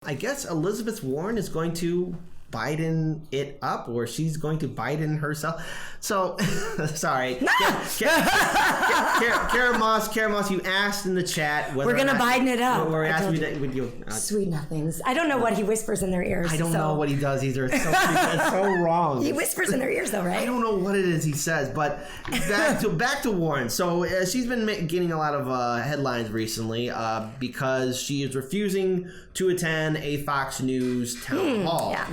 I guess Elizabeth Warren is going to Biden it up, or she's going to Biden herself. So, sorry. Kara Moss, you asked in the chat whether we're going to Biden it up. We're asking would you, sweet nothings. I don't know what he whispers in their ears. I don't know what he does either. It's so wrong. He whispers in their ears, though, right? I don't know what it is he says, but back to Warren. So she's been getting a lot of headlines recently because she is refusing to attend a Fox News town hall. Yeah.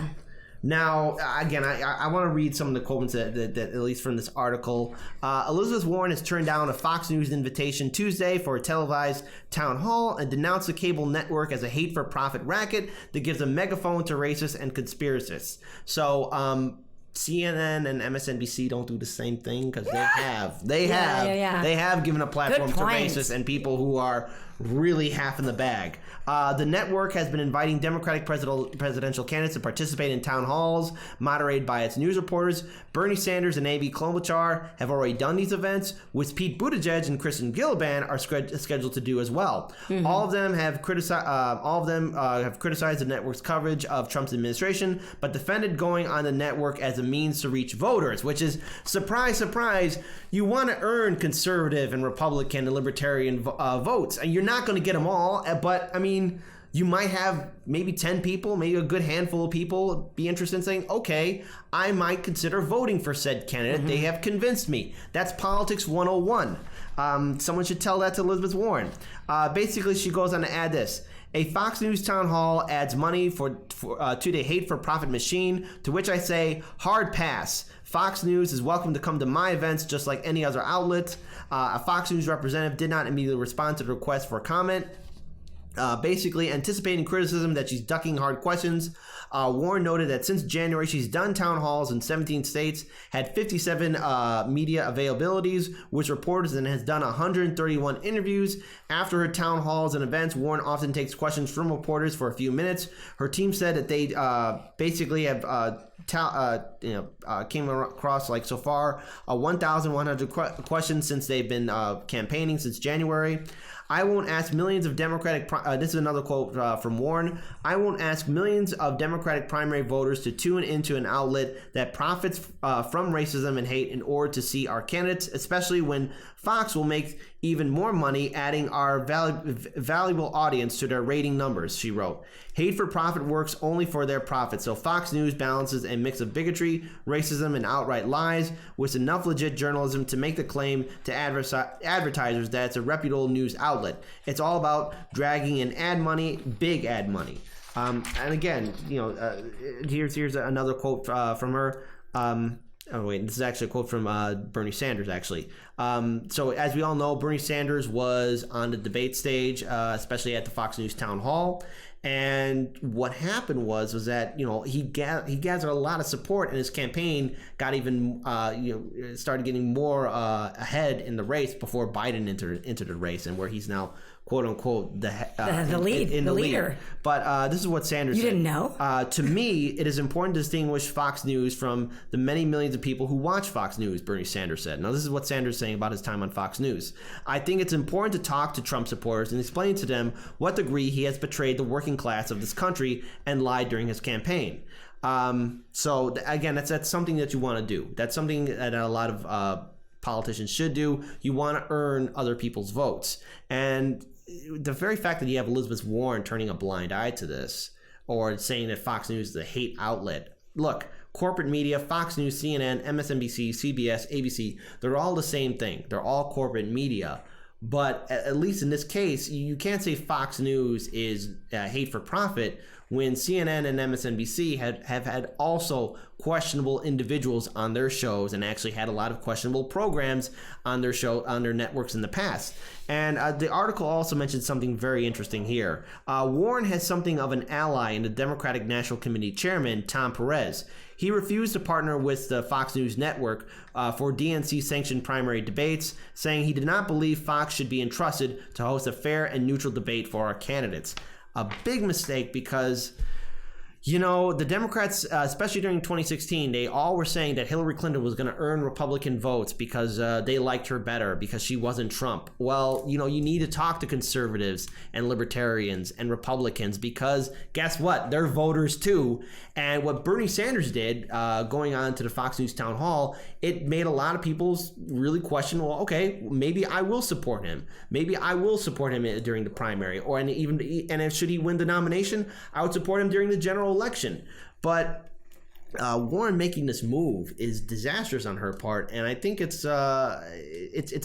Now, again, I want to read some of the quotes that at least from this article. Elizabeth Warren has turned down a Fox News invitation Tuesday for a televised town hall and denounced the cable network as a hate-for-profit racket that gives a megaphone to racists and conspiracists. So, CNN and MSNBC don't do the same thing because they have given a platform to racists and people who are really half in the bag. The network has been inviting Democratic presidential candidates to participate in town halls moderated by its news reporters. Bernie Sanders and Amy Klobuchar have already done these events, which Pete Buttigieg and Kristen Gillibrand are scheduled to do as well. Mm-hmm. All of them have criticized the network's coverage of Trump's administration, but defended going on the network as a means to reach voters, which is, surprise, surprise, you want to earn conservative and Republican and libertarian votes, and you're not going to get them all, but I mean, you might have maybe 10 people, maybe a good handful of people be interested in saying, okay, I might consider voting for said candidate. Mm-hmm. They have convinced me. That's politics 101. Someone should tell that to Elizabeth Warren. Basically, she goes on to add this. A Fox News town hall adds money to the hate-for-profit machine, to which I say, hard pass. Fox News is welcome to come to my events just like any other outlet. A Fox News representative did not immediately respond to the request for comment. Basically anticipating criticism that she's ducking hard questions. Warren noted that since January, she's done town halls in 17 states, had 57 media availabilities, which reporters, and has done 131 interviews. After her town halls and events, Warren often takes questions from reporters for a few minutes. Her team said that they basically have came across like so far 1,100 questions since they've been campaigning since January. I won't ask millions of Democratic... this is another quote from Warren. I won't ask millions of Democratic primary voters to tune into an outlet that profits from racism and hate in order to see our candidates, especially when Fox will make even more money adding our valuable audience to their rating numbers, she wrote. Hate for profit works only for their profit, so Fox News balances a mix of bigotry, racism, and outright lies with enough legit journalism to make the claim to advertisers that it's a reputable news outlet. It's all about dragging in ad money, big ad money. And again, here's another quote from her. This is actually a quote from Bernie Sanders, actually. So as we all know, Bernie Sanders was on the debate stage, especially at the Fox News town hall. And what happened was that, he gathered a lot of support, and his campaign got even, started getting more ahead in the race before Biden entered the race, and where he's now, quote unquote, the leader. But this is what Sanders said. You didn't know? To me, it is important to distinguish Fox News from the many millions of people who watch Fox News, Bernie Sanders said. Now, this is what Sanders is saying about his time on Fox News. I think it's important to talk to Trump supporters and explain to them what degree he has betrayed the working class of this country and lied during his campaign. So again, that's something that you want to do. That's something that a lot of politicians should do. You want to earn other people's votes. And the very fact that you have Elizabeth Warren turning a blind eye to this, or saying that Fox News is a hate outlet. Look, corporate media, Fox News, CNN, MSNBC, CBS, ABC, they're all the same thing. They're all corporate media. But at least in this case, you can't say Fox News is hate for profit when CNN and MSNBC have had also questionable individuals on their shows and actually had a lot of questionable programs on their networks in the past. And the article also mentioned something very interesting here. Warren has something of an ally in the Democratic National Committee chairman, Tom Perez. He refused to partner with the Fox News network for DNC-sanctioned primary debates, saying he did not believe Fox should be entrusted to host a fair and neutral debate for our candidates. A big mistake because, You know, the Democrats, especially during 2016, they all were saying that Hillary Clinton was going to earn Republican votes because they liked her better because she wasn't Trump. Well, you know, you need to talk to conservatives and libertarians and Republicans because guess what? They're voters too. And what Bernie Sanders did going on to the Fox News town hall, it made a lot of people really question, well, okay, maybe I will support him. Maybe I will support him during the primary. And if should he win the nomination, I would support him during the general election. But Warren making this move is disastrous on her part, and I think it's a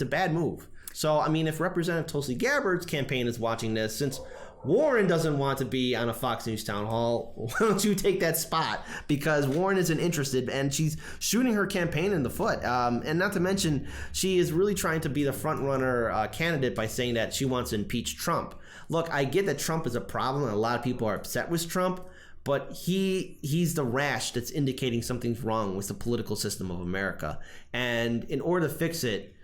bad move. So, I mean, if Representative Tulsi Gabbard's campaign is watching this, since Warren doesn't want to be on a Fox News town hall, why don't you take that spot? Because Warren isn't interested, and she's shooting her campaign in the foot. And not to mention, she is really trying to be the front-runner candidate by saying that she wants to impeach Trump. Look, I get that Trump is a problem, and a lot of people are upset with Trump, but he's the rash that's indicating something's wrong with the political system of America. And in order to fix it,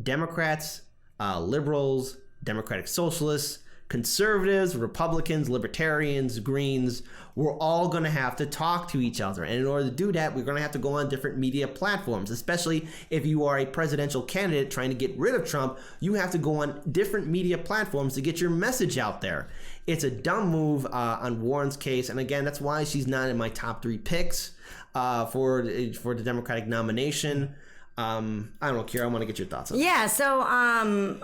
Democrats, liberals, Democratic Socialists, conservatives, Republicans, libertarians, Greens, we're all going to have to talk to each other. And in order to do that, we're going to have to go on different media platforms, especially if you are a presidential candidate trying to get rid of Trump. You have to go on different media platforms to get your message out there. It's a dumb move on Warren's case. And again, that's why she's not in my top 3 picks for the Democratic nomination. I don't know, Kira, I want to get your thoughts on that. Yeah, so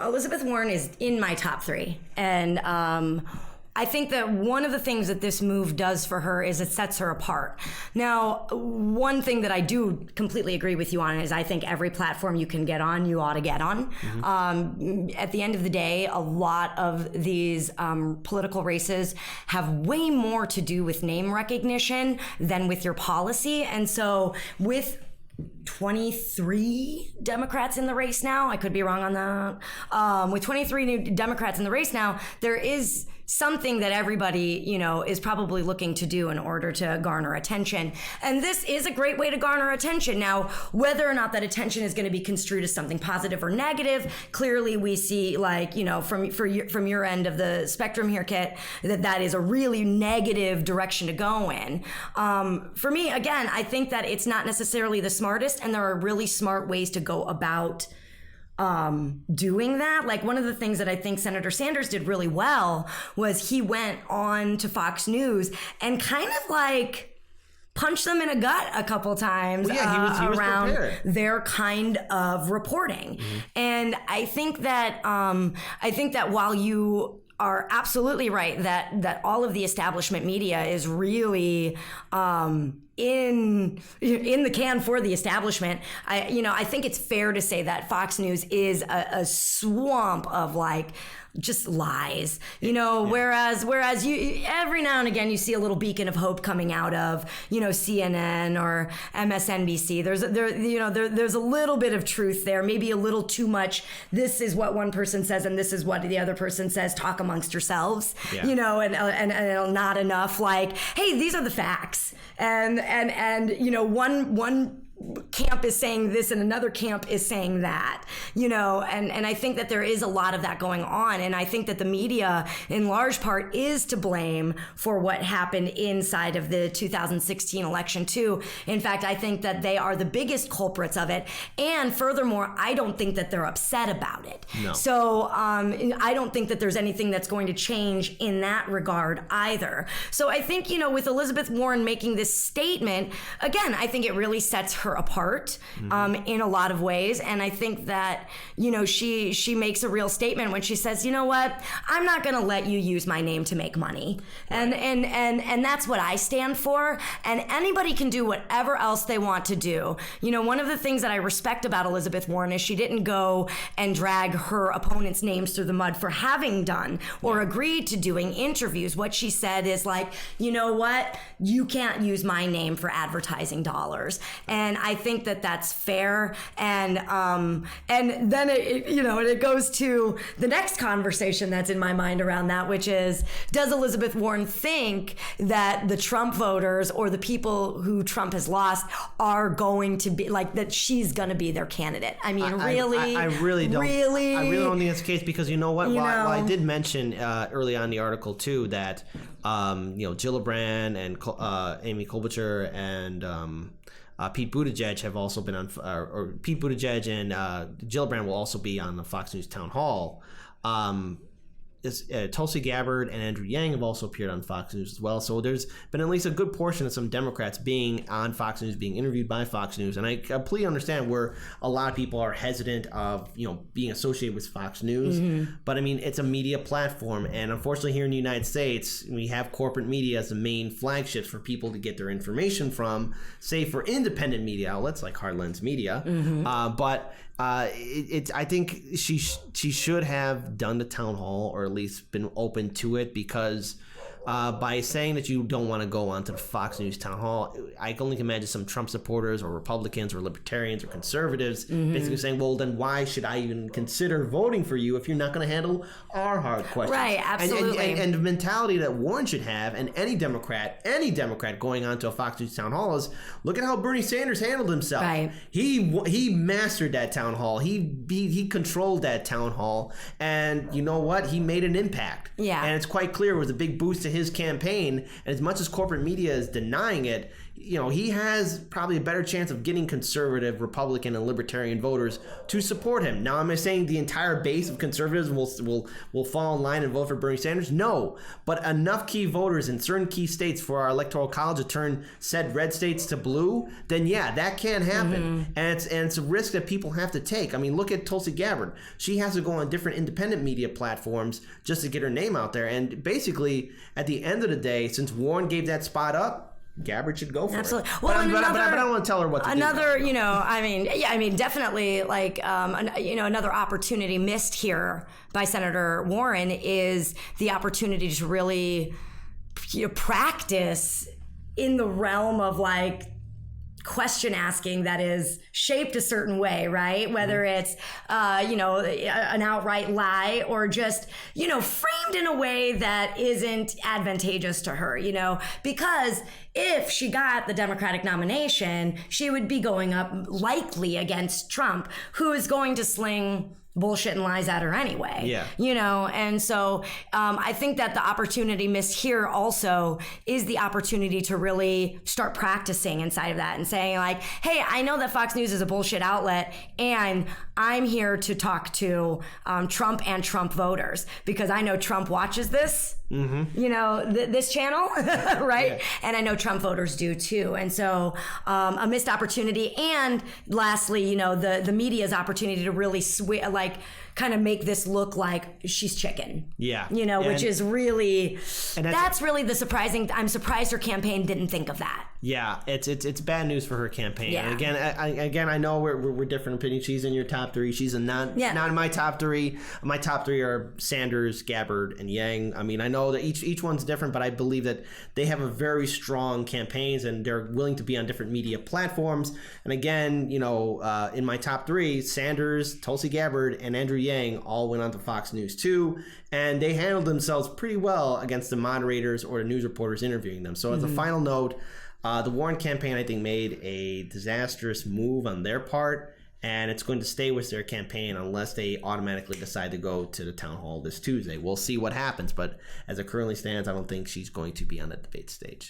Elizabeth Warren is in my top 3. And I think that one of the things that this move does for her is it sets her apart. Now, one thing that I do completely agree with you on is I think every platform you can get on, you ought to get on. Mm-hmm. At the end of the day, a lot of these political races have way more to do with name recognition than with your policy. And so with 23 Democrats in the race now, I could be wrong on that. With 23 new Democrats in the race now, there is something that everybody, you know, is probably looking to do in order to garner attention. And this is a great way to garner attention. Now, whether or not that attention is going to be construed as something positive or negative, clearly we see, like, you know, from your end of the spectrum here, Kit, that is a really negative direction to go in. For me, again, I think that it's not necessarily the smartest, and there are really smart ways to go about doing that. Like, one of the things that I think Senator Sanders did really well was he went on to Fox News and kind of like punched them in a gut a couple times he was around prepared. their kind of reporting. Mm-hmm. And I think that while you are absolutely right that all of the establishment media is really in the can for the establishment, I think it's fair to say that Fox News is a swamp of like just lies, whereas you every now and again you see a little beacon of hope coming out of, CNN or MSNBC. There's a little bit of truth there, maybe a little too much. This is what one person says and this is what the other person says. Talk amongst yourselves, and not enough like, hey, these are the facts. And one camp is saying this and another camp is saying that, and I think that there is a lot of that going on. And I think that the media in large part is to blame for what happened inside of the 2016 election too. In fact, I think that they are the biggest culprits of it. And furthermore, I don't think that they're upset about it. No. So I don't think that there's anything that's going to change in that regard either. So I think, with Elizabeth Warren making this statement, again, I think it really sets her apart in a lot of ways. And I think that, she makes a real statement when she says, you know what, I'm not going to let you use my name to make money. Right. And that's what I stand for. And anybody can do whatever else they want to do. One of the things that I respect about Elizabeth Warren is she didn't go and drag her opponents' names through the mud for having done or agreed to doing interviews. What she said is like, you know what, you can't use my name for advertising dollars. And I think that that's fair. And then it goes to the next conversation that's in my mind around that, which is, does Elizabeth Warren think that the Trump voters or the people who Trump has lost are going to be like that? She's going to be their candidate. I mean, I really don't. I really don't think that's the case, because you know what? While I did mention early on in the article too that Gillibrand and Amy Klobuchar and Pete Buttigieg have also been on, or Pete Buttigieg and Gillibrand will also be on the Fox News town hall. Tulsi Gabbard and Andrew Yang have also appeared on Fox News as well. So there's been at least a good portion of some Democrats being on Fox News, being interviewed by Fox News. And I completely understand where a lot of people are hesitant of, being associated with Fox News. Mm-hmm. But I mean, it's a media platform. And unfortunately here in the United States, we have corporate media as the main flagships for people to get their information from, say for independent media outlets like Hardlens Media. Mm-hmm. I think she should have done the town hall, or at least been open to it, because by saying that you don't want to go onto the Fox News town hall, I can only imagine some Trump supporters or Republicans or Libertarians or Conservatives basically saying, well, then why should I even consider voting for you if you're not going to handle our hard questions? Right, absolutely. And the mentality that Warren should have, and any Democrat going onto a Fox News town hall, is look at how Bernie Sanders handled himself. Right. He mastered that town hall. He controlled that town hall, and you know what? He made an impact. Yeah. And it's quite clear it was a big boost to his campaign. And as much as corporate media is denying it, he has probably a better chance of getting conservative, Republican, and Libertarian voters to support him. Now, am I saying the entire base of conservatives will fall in line and vote for Bernie Sanders? No, but enough key voters in certain key states for our electoral college to turn said red states to blue, then yeah, that can happen. Mm-hmm. And it's a risk that people have to take. I mean, look at Tulsi Gabbard. She has to go on different independent media platforms just to get her name out there. And basically, at the end of the day, since Warren gave that spot up, Gabbard should go for Absolutely. it. Well, but I don't want to tell her what to do. Definitely, like, another opportunity missed here by Senator Warren is the opportunity to really practice in the realm of like question asking that is shaped a certain way, right? Whether it's, an outright lie or just, framed in a way that isn't advantageous to her, because if she got the Democratic nomination, she would be going up likely against Trump, who is going to sling bullshit and lies at her anyway. Yeah. And so I think that the opportunity missed here also is the opportunity to really start practicing inside of that and saying like, hey, I know that Fox News is a bullshit outlet and I'm here to talk to Trump and Trump voters because I know Trump watches this. Mm-hmm. This channel, right? Yeah. And I know Trump voters do too. And so a missed opportunity. And lastly, the media's opportunity to really kind of make this look like she's chicken. Yeah. Which is really, that's really the surprising. I'm surprised her campaign didn't think of that. Yeah, it's bad news for her campaign. Yeah. And again, I know we're different opinions. She's in your top three. She's not in my top three. My top three are Sanders, Gabbard, and Yang. I mean, I know that each one's different, but I believe that they have a very strong campaigns and they're willing to be on different media platforms. And again, in my top three, Sanders, Tulsi Gabbard, and Andrew Yang all went on to Fox News too, and they handled themselves pretty well against the moderators or the news reporters interviewing them. So as a final note, the Warren campaign, I think, made a disastrous move on their part, and it's going to stay with their campaign unless they automatically decide to go to the town hall this Tuesday. We'll see what happens, but as it currently stands, I don't think she's going to be on the debate stage.